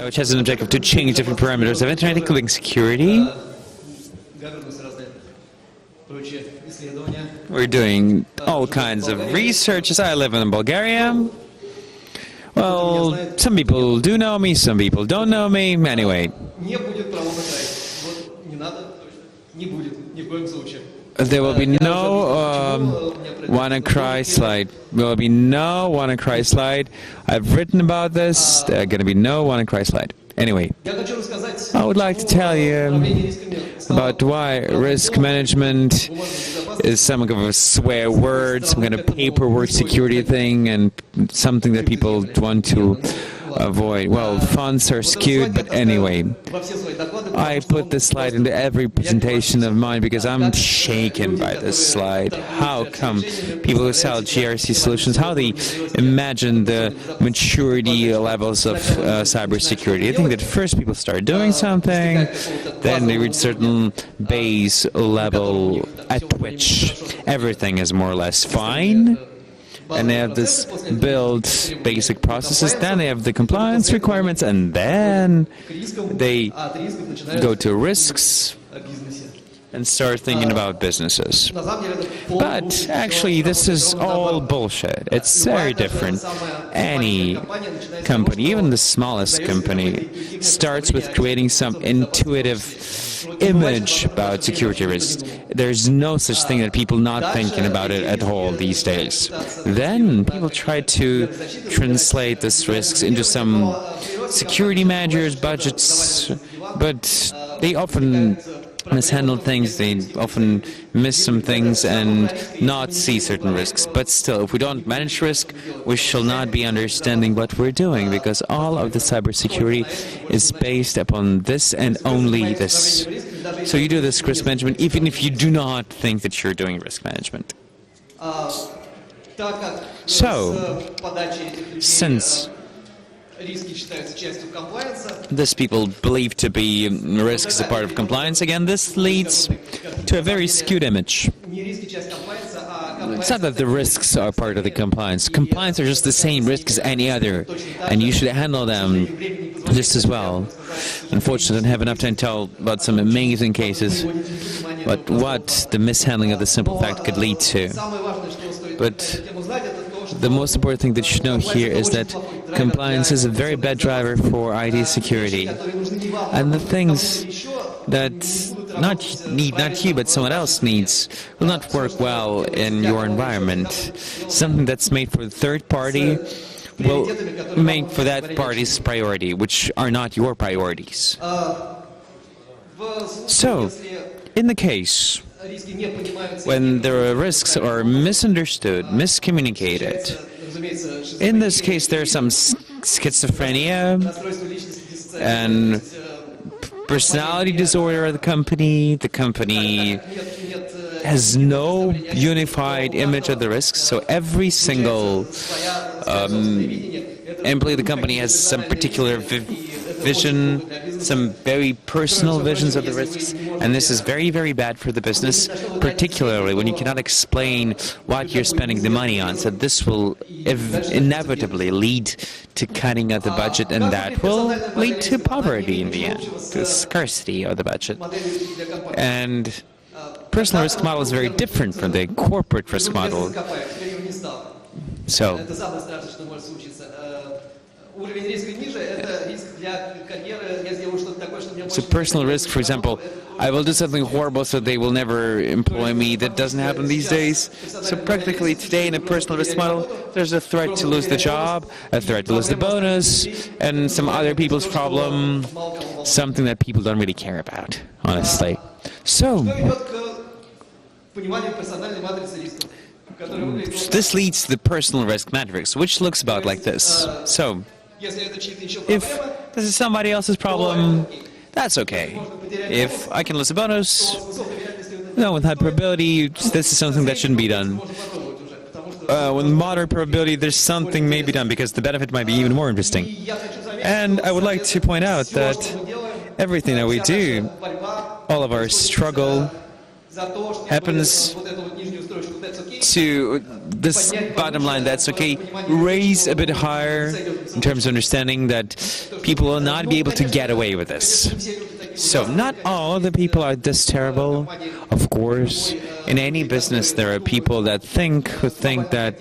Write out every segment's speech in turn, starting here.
which has an objective to change different parameters of internet, including security. We're doing all kinds of research. I live in Bulgaria. Well, some people do know me, some people don't know me. Anyway, there will be no WannaCry slide. There will be no WannaCry slide. I've written about this. There's going to be no WannaCry slide. Anyway, I would like to tell you about why risk management is some kind of a swear word, some kind of paperwork security thing, and something that people want to avoid. Well, fonts are skewed, but anyway, I put this slide into every presentation of mine because I'm shaken by this slide. How come people who sell GRC solutions, how they imagine the maturity levels of cybersecurity? I think that first people start doing something, then they reach certain base level at which everything is more or less fine. And they have this build basic processes, then they have the compliance requirements, and then they go to risks and start thinking about businesses. But actually, this is all bullshit. It's very different. Any company, even the smallest company, starts with creating some intuitive image about security risks. There's no such thing that people not thinking about it at all these days. Then people try to translate these risks into some security managers' budgets, but they often mishandle things, they often miss some things and not see certain risks. But still, if we don't manage risk, we shall not be understanding what we're doing, because all of the cybersecurity is based upon this and only this. So you do this risk management even if you do not think that you're doing risk management. So, since this people believe to be risks a part of compliance, again, this leads to a very skewed image. It's not that the risks are part of the compliance. Compliance are just the same risk as any other, and you should handle them just as well. Unfortunately, I don't have enough time to tell about some amazing cases, but what the mishandling of the simple fact could lead to. But the most important thing that you should know here is that compliance is a very bad driver for IT security. And the things that not you, but someone else needs will not work well in your environment. Something that's made for the third party will make for that party's priority, which are not your priorities. So, in the case when the risks are misunderstood, miscommunicated, in this case there's some schizophrenia and personality disorder of the company. The company has no unified image of the risks, so every single employee of the company has some particular vision, some very personal visions of the risks, and this is very, very bad for the business, particularly when you cannot explain what you're spending the money on. So this will inevitably lead to cutting of the budget, and that will lead to poverty in the end, to scarcity of the budget. And personal risk model is very different from the corporate risk model. So personal risk, for example, I will do something horrible so they will never employ me. That doesn't happen these days. So practically today in a personal risk model, there's a threat to lose the job, a threat to lose the bonus, and some other people's problem, something that people don't really care about, honestly. So this leads to the personal risk matrix, which looks about like this. So if this is somebody else's problem, that's okay. If I can lose a bonus, no, with high probability, this is something that shouldn't be done. With moderate probability, there's something may be done because the benefit might be even more interesting. And I would like to point out that everything that we do, all of our struggle, happens to this bottom line, that's okay. Raise a bit higher in terms of understanding that people will not be able to get away with this. So not all the people are this terrible, of course. In any business, there are people that who think that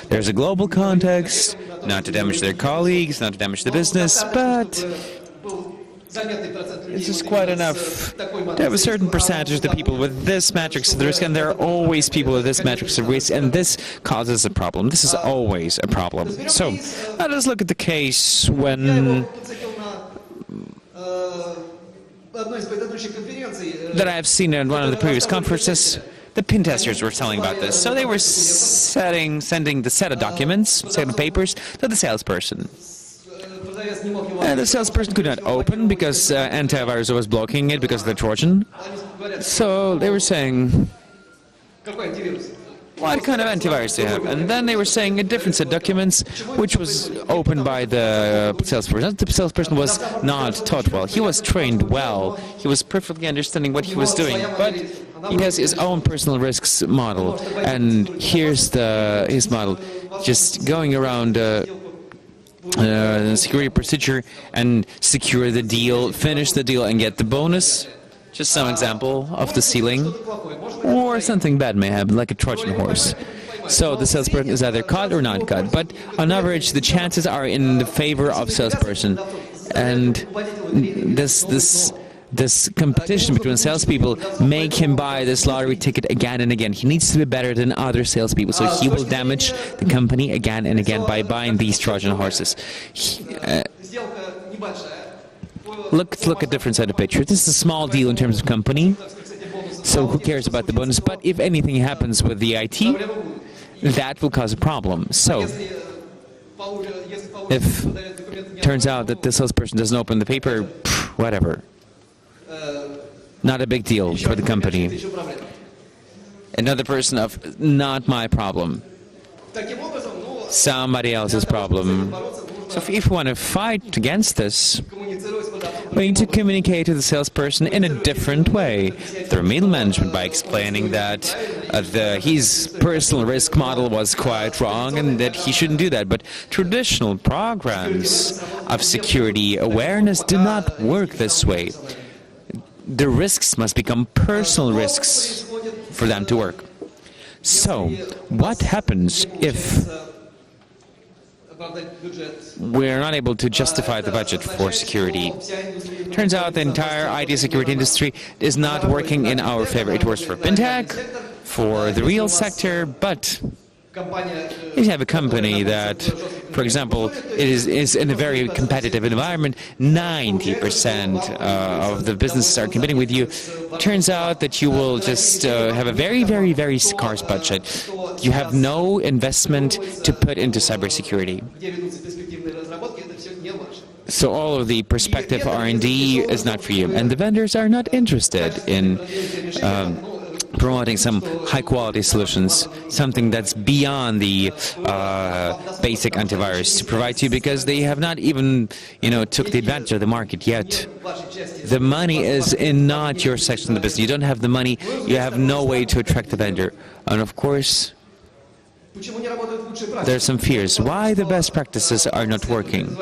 there's a global context, not to damage their colleagues, not to damage the business, but it's just quite enough to have a certain percentage of the people with this matrix of the risk, and there are always people with this matrix of risk, and this causes a problem. This is always a problem. So let us look at the case when that I have seen in one of the previous conferences. The pen testers were telling about this. So they were sending the set of documents, set of papers, to the salesperson. And the salesperson could not open because antivirus was blocking it because of the Trojan. So they were saying, what kind of antivirus do you have? And then they were saying a different set of documents, which was opened by the salesperson. The salesperson was not taught well. He was trained well. He was perfectly understanding what he was doing. But he has his own personal risks model. And here's his model. Just going around security procedure and secure the deal, finish the deal and get the bonus. Just some example of the ceiling. Or something bad may happen, like a Trojan horse. So the salesperson is either caught or not caught. But on average, the chances are in the favor of salesperson. And this competition between salespeople make him buy this lottery ticket again and again. He needs to be better than other salespeople, so he will damage the company again and again by buying these Trojan horses. Look at different side of picture. This is a small deal in terms of company, so who cares about the bonus? But if anything happens with the IT, that will cause a problem. So if it turns out that the salesperson doesn't open the paper, whatever. Not a big deal for the company. Another person of not my problem. Somebody else's problem. So if you want to fight against this, we need to communicate to the salesperson in a different way through middle management by explaining that his personal risk model was quite wrong and that he shouldn't do that. But traditional programs of security awareness do not work this way. The risks must become personal risks for them to work. So, what happens if we're not able to justify the budget for security? Turns out the entire IT security industry is not working in our favor. It works for fintech, for the real sector, but if you have a company that, for example, is in a very competitive environment, 90% of the businesses are competing with you, turns out that you will just have a very, very, very scarce budget. You have no investment to put into cybersecurity. So all of the prospective R&D is not for you. And the vendors are not interested in promoting some high-quality solutions, something that's beyond the basic antivirus to provide to you, because they have not even, took the advantage of the market yet. The money is in not your section of the business. You don't have the money. You have no way to attract the vendor. And of course, there are some fears. Why the best practices are not working?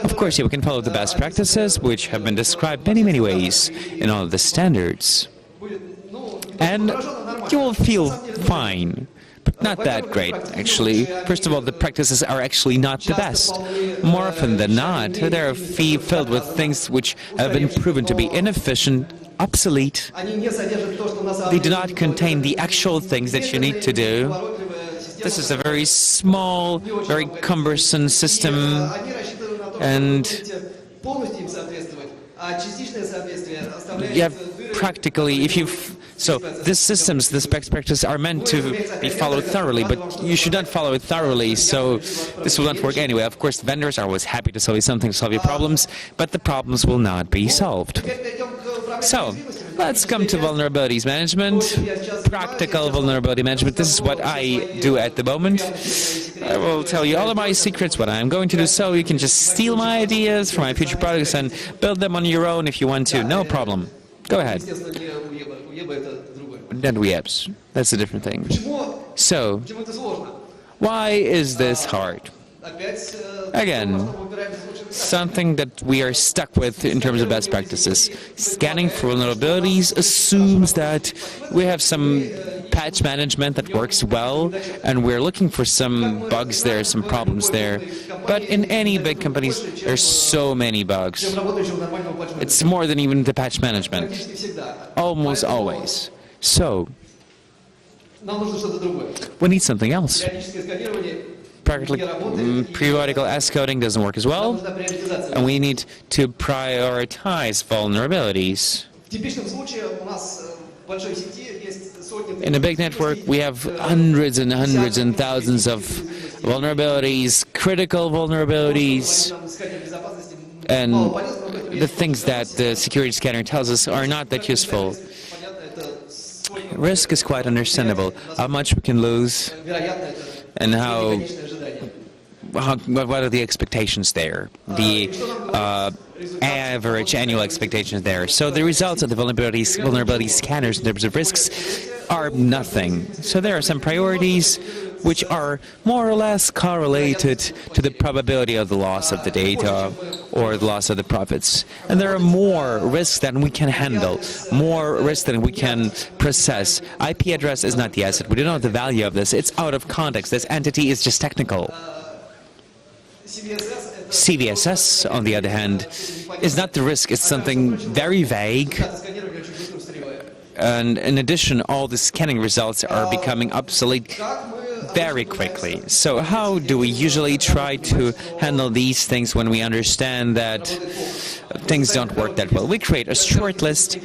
Of course, you can follow the best practices, which have been described many, many ways in all of the standards. And you will feel fine, but not that great, actually. First of all, the practices are actually not the best. More often than not, they are filled with things which have been proven to be inefficient, obsolete. They do not contain the actual things that you need to do. This is a very small, very cumbersome system, and you have practically, so these systems, these best practices are meant to be followed thoroughly, but you should not follow it thoroughly, so this will not work anyway. Of course, vendors are always happy to sell you something, to solve your problems, but the problems will not be solved. So, let's come to vulnerabilities management, practical vulnerability management. This is what I do at the moment. I will tell you all of my secrets, what I'm going to do, so you can just steal my ideas from my future products and build them on your own if you want to. No problem. Go ahead. Not webs. That's a different thing. So, why is this hard? Again, something that we are stuck with in terms of best practices. Scanning for vulnerabilities assumes that we have some patch management that works well, and we're looking for some bugs there, some problems there. But in any big companies, there's so many bugs. It's more than even the patch management. Almost always. So, we need something else. Periodical S-coding doesn't work as well, and we need to prioritize vulnerabilities. In a big network, we have hundreds and hundreds and thousands of vulnerabilities, critical vulnerabilities, and the things that the security scanner tells us are not that useful. Risk is quite understandable. How much we can lose, and what are the expectations there? The average annual expectations there. So the results of the vulnerability scanners in terms of risks are nothing. So there are some priorities which are more or less correlated to the probability of the loss of the data or the loss of the profits. And there are more risks than we can handle, more risks than we can process. IP address is not the asset. We don't know the value of this. It's out of context. This entity is just technical. CVSS, on the other hand, is not the risk. It's something very vague. And in addition, all the scanning results are becoming obsolete very quickly. So how do we usually try to handle these things when we understand that things don't work that well? We create a short list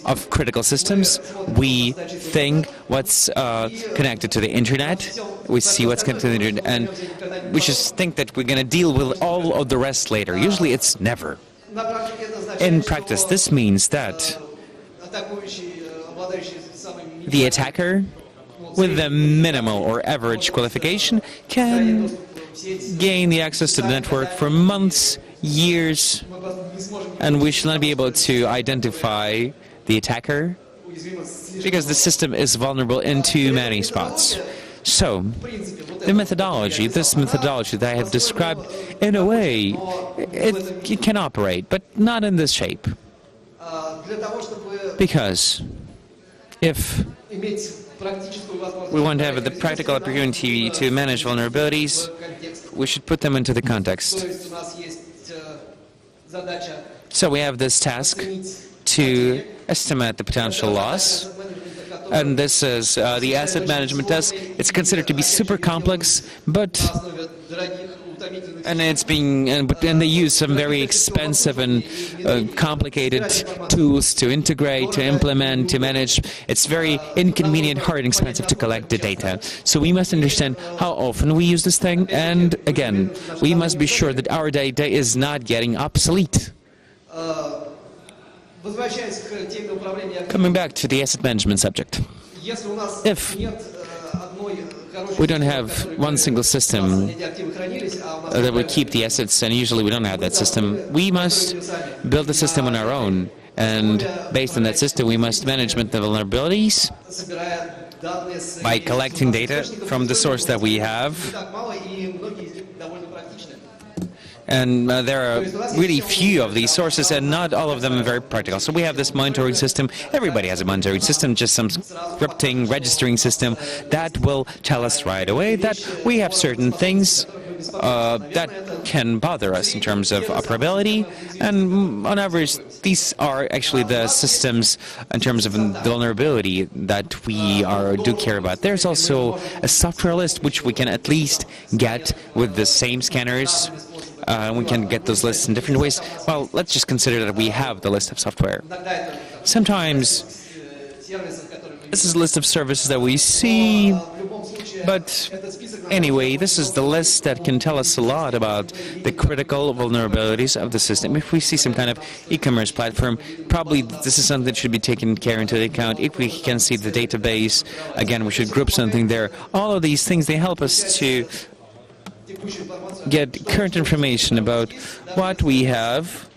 of critical systems. We think what's connected to the internet. We see what's connected to the internet, and we just think that we're going to deal with all of the rest later. Usually it's never. In practice, this means that the attacker with the minimal or average qualification can gain the access to the network for months, years, and we should not be able to identify the attacker because the system is vulnerable in too many spots. So, this methodology that I have described, in a way, it can operate, but not in this shape. Because if we want to have the practical opportunity to manage vulnerabilities, we should put them into the context. So we have this task to estimate the potential loss, and this is the asset management task. It's considered to be super complex, but and they use some very expensive and complicated tools to integrate, to implement, to manage. It's very inconvenient, hard, and expensive to collect the data. So we must understand how often we use this thing, and again, we must be sure that our data is not getting obsolete. Coming back to the asset management subject. If we don't have one single system that will keep the assets, and usually we don't have that system, we must build a system on our own, and based on that system we must manage the vulnerabilities by collecting data from the source that we have. And there are really few of these sources, and not all of them are very practical. So we have this monitoring system. Everybody has a monitoring system, just some scripting, registering system that will tell us right away that we have certain things that can bother us in terms of operability. And on average, these are actually the systems in terms of the vulnerability that we do care about. There's also a software list which we can at least get with the same scanners. We can get those lists in different ways. Well, let's just consider that we have the list of software. Sometimes this is a list of services that we see, but anyway, this is the list that can tell us a lot about the critical vulnerabilities of the system. If we see some kind of e-commerce platform, probably this is something that should be taken care into account. If we can see the database, again, we should group something there. All of these things, they help us to get current information about what we have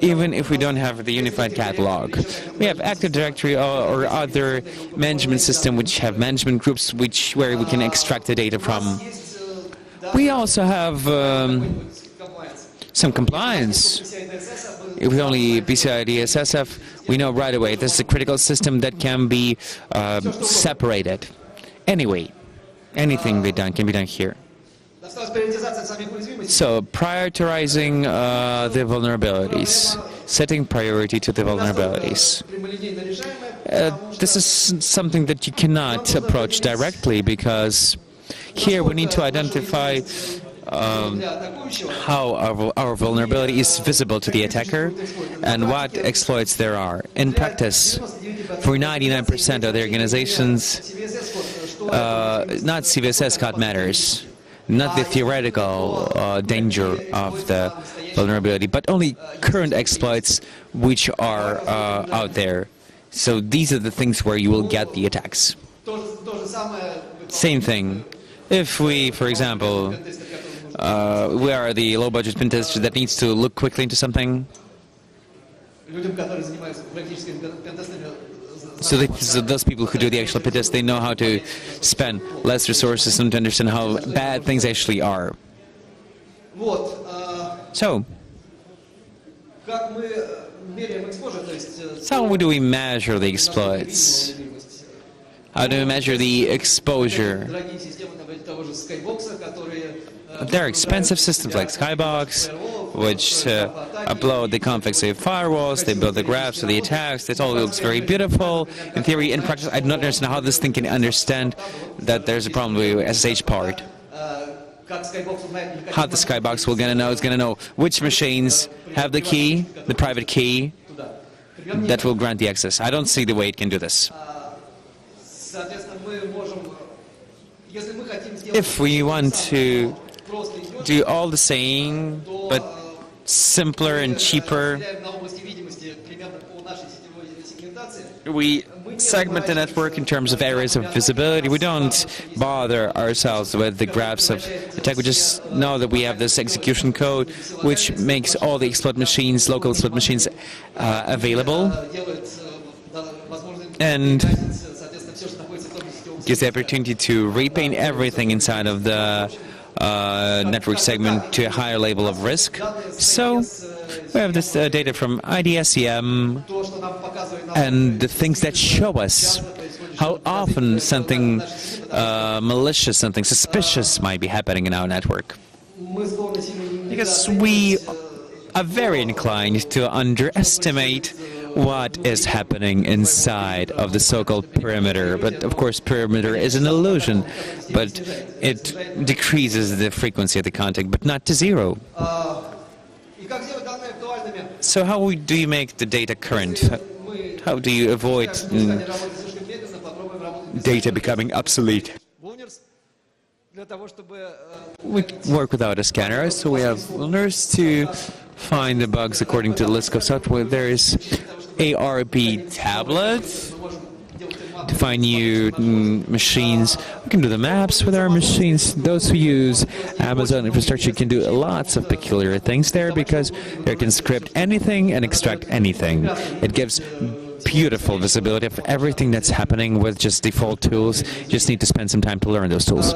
even if we don't have the unified catalog. We have Active Directory or other management system which have management groups where we can extract the data from. We also have some compliance. If we only PCI DSSF, we know right away this is a critical system that can be separated. Anyway, anything can be done here. So, prioritizing the vulnerabilities, setting priority to the vulnerabilities. This is something that you cannot approach directly because here we need to identify how our vulnerability is visible to the attacker and what exploits there are. In practice, for 99% of the organizations, not CVSS code matters, not the theoretical danger of the vulnerability, but only current exploits which are out there. So these are the things where you will get the attacks. Same thing. If we, for example, we are the low-budget pen tester that needs to look quickly into something. So those people who do the actual pen test, they know how to spend less resources and to understand how bad things actually are. So how do we measure the exploits? How do we measure the exposure? There are expensive systems like Skybox, which upload the configs to firewalls, they build the graphs of the attacks. That all looks very beautiful. In theory, in practice, I do not understand how this thing can understand that there's a problem with the SSH part. How the Skybox will gonna know? It's gonna know which machines have the key, the private key, that will grant the access. I don't see the way it can do this. If we want to do all the same, but simpler and cheaper, we segment the network in terms of areas of visibility. We don't bother ourselves with the graphs of attack. We just know that we have this execution code which makes all the exploit machines, local exploit machines, available, and gives the opportunity to repaint everything inside of the network segment to a higher level of risk. So we have this data from IDSEM and the things that show us how often something malicious, something suspicious might be happening in our network. Because we are very inclined to underestimate what is happening inside of the so-called perimeter. But of course, perimeter is an illusion, but it decreases the frequency of the contact, but not to zero. So how do you make the data current? How do you avoid data becoming obsolete? We work without a scanner, so we have learners to find the bugs according to the list of software. There is ARP tablets to find new machines. We can do the maps with our machines. Those who use Amazon infrastructure can do lots of peculiar things there because they can script anything and extract anything. It gives beautiful visibility of everything that's happening with just default tools. You just need to spend some time to learn those tools.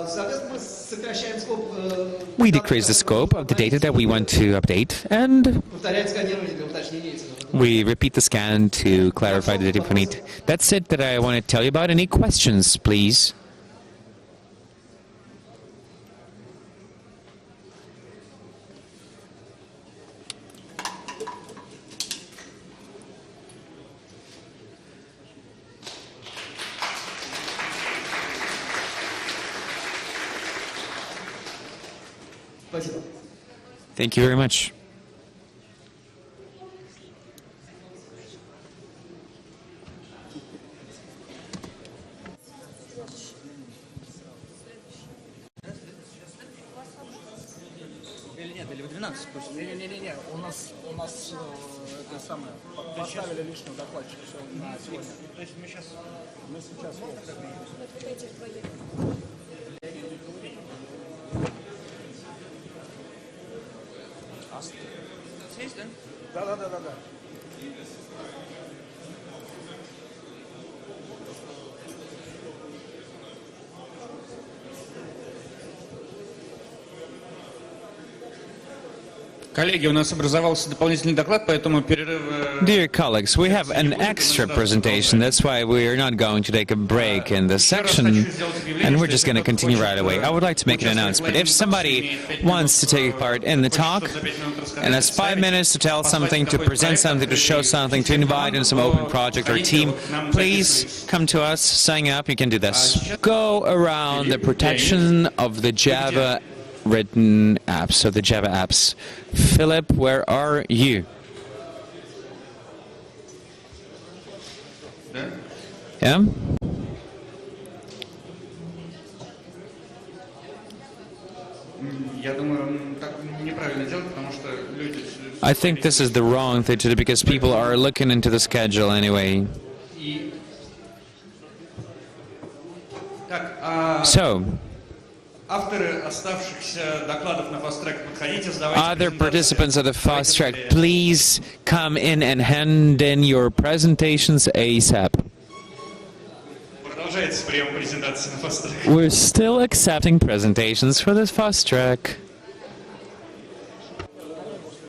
We decrease the scope of the data that we want to update, and we repeat the scan to clarify the data if we need. That's it that I want to tell you about. Any questions, please? Thank you very much. Не-не-не, у нас это самое, поставили лишнего докладчика на сегодня. То есть мы сейчас Да. Коллеги, у нас образовался дополнительный доклад, поэтому перерыв... Dear colleagues, we have an extra presentation. That's why we are not going to take a break in this section, and we're just going to continue right away. I would like to make an announcement. If somebody wants to take part in the talk and has 5 minutes to tell something, to present something, to show something, to invite in some open project or team, please come to us, sign up. You can do this. Go around the protection of the Java written apps, so the Java apps. Philip, where are you? Yeah? I think this is the wrong thing to do because people are looking into the schedule anyway. So, other participants of the fast track, please come in and hand in your presentations ASAP. We're still accepting presentations for this fast track.